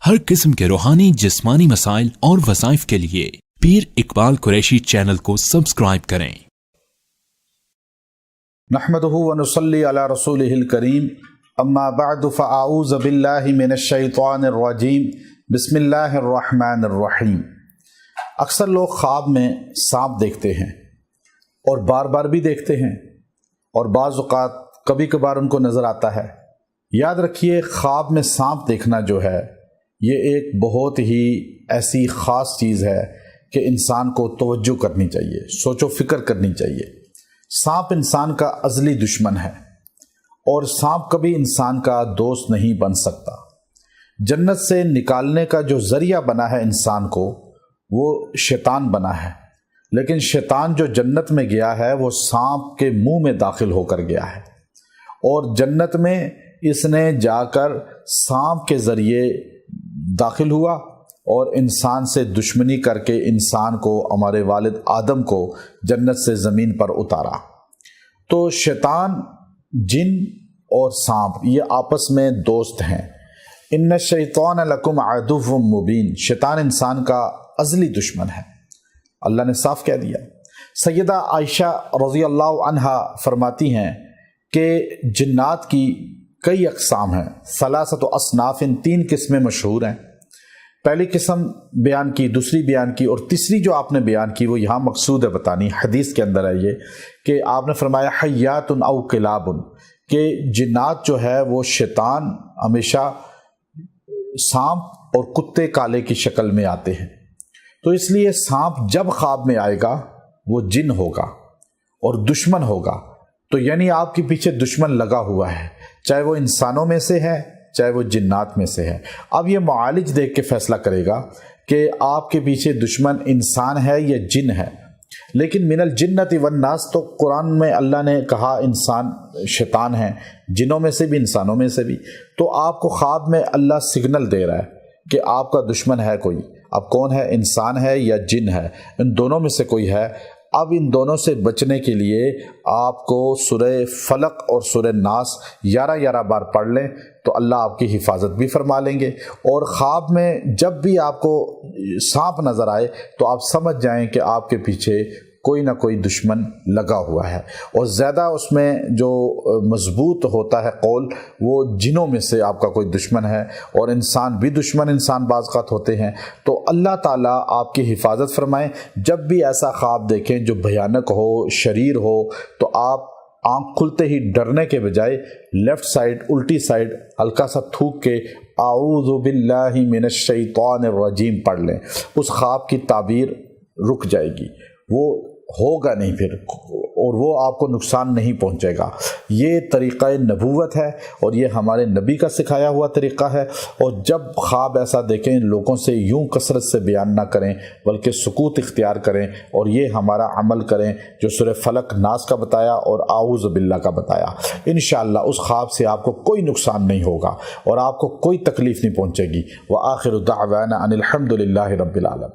ہر قسم کے روحانی جسمانی مسائل اور وظائف کے لیے پیر اقبال قریشی چینل کو سبسکرائب کریں۔ نحمدہ ونصلی علی رسولہ الکریم، اما بعد فاعوذ باللہ من الشیطان الرجیم، بسم اللہ الرحمن الرحیم۔ اکثر لوگ خواب میں سانپ دیکھتے ہیں اور بار بار بھی دیکھتے ہیں، اور بعض اوقات کبھی کبھار ان کو نظر آتا ہے۔ یاد رکھیے، خواب میں سانپ دیکھنا جو ہے یہ ایک بہت ہی ایسی خاص چیز ہے کہ انسان کو توجہ کرنی چاہیے، سوچ و فکر کرنی چاہیے۔ سانپ انسان کا ازلی دشمن ہے اور سانپ کبھی انسان کا دوست نہیں بن سکتا۔ جنت سے نکالنے کا جو ذریعہ بنا ہے انسان کو، وہ شیطان بنا ہے، لیکن شیطان جو جنت میں گیا ہے وہ سانپ کے منہ میں داخل ہو کر گیا ہے، اور جنت میں اس نے جا کر سانپ کے ذریعے داخل ہوا اور انسان سے دشمنی کر کے انسان کو، ہمارے والد آدم کو جنت سے زمین پر اتارا۔ تو شیطان، جن اور سانپ یہ آپس میں دوست ہیں۔ ان الشیطان لکم عدو مبین، شیطان انسان کا ازلی دشمن ہے، اللہ نے صاف کہہ دیا۔ سیدہ عائشہ رضی اللہ عنہا فرماتی ہیں کہ جنات کی کئی اقسام ہیں، ثلاثۃ اصناف، 3 قسمیں مشہور ہیں۔ پہلی قسم بیان کی، دوسری بیان کی، اور تیسری جو آپ نے بیان کی وہ یہاں مقصود ہے بتانی، حدیث کے اندر ہے یہ کہ آپ نے فرمایا حیات او کلاب، کہ جنات جو ہے وہ شیطان ہمیشہ سانپ اور کتے کالے کی شکل میں آتے ہیں۔ تو اس لیے سانپ جب خواب میں آئے گا وہ جن ہوگا اور دشمن ہوگا، تو یعنی آپ کے پیچھے دشمن لگا ہوا ہے، چاہے وہ انسانوں میں سے ہے چاہے وہ جنات میں سے ہے۔ اب یہ معالج دیکھ کے فیصلہ کرے گا کہ آپ کے پیچھے دشمن انسان ہے یا جن ہے۔ لیکن من الجنت والناس، تو قرآن میں اللہ نے کہا انسان شیطان ہے، جنوں میں سے بھی انسانوں میں سے بھی۔ تو آپ کو خواب میں اللہ سگنل دے رہا ہے کہ آپ کا دشمن ہے کوئی، اب کون ہے، انسان ہے یا جن ہے، ان دونوں میں سے کوئی ہے۔ اب ان دونوں سے بچنے کے لیے آپ کو سورہ فلق اور سورہ ناس 11 بار پڑھ لیں تو اللہ آپ کی حفاظت بھی فرما لیں گے۔ اور خواب میں جب بھی آپ کو سانپ نظر آئے تو آپ سمجھ جائیں کہ آپ کے پیچھے کوئی نہ کوئی دشمن لگا ہوا ہے، اور زیادہ اس میں جو مضبوط ہوتا ہے قول، وہ جنوں میں سے آپ کا کوئی دشمن ہے، اور انسان بھی دشمن انسان بعض اوقات ہوتے ہیں۔ تو اللہ تعالیٰ آپ کی حفاظت فرمائیں۔ جب بھی ایسا خواب دیکھیں جو بھیانک ہو، شریر ہو، تو آپ آنکھ کھلتے ہی ڈرنے کے بجائے لیفٹ سائڈ، الٹی سائڈ ہلکا سا تھوک کے اعوذ باللہ من الشیطان الرجیم پڑھ لیں، اس خواب کی تعبیر رک جائے گی، وہ ہوگا نہیں پھر، اور وہ آپ کو نقصان نہیں پہنچے گا۔ یہ طریقہ نبوت ہے اور یہ ہمارے نبی کا سکھایا ہوا طریقہ ہے۔ اور جب خواب ایسا دیکھیں لوگوں سے یوں کثرت سے بیان نہ کریں بلکہ سکوت اختیار کریں، اور یہ ہمارا عمل کریں جو سورہ فلق ناس کا بتایا اور اعوذ باللہ کا بتایا۔ انشاءاللہ اس خواب سے آپ کو کوئی نقصان نہیں ہوگا اور آپ کو کوئی تکلیف نہیں پہنچے گی۔ وآخر دعوانا ان الحمد للہ رب العالمین۔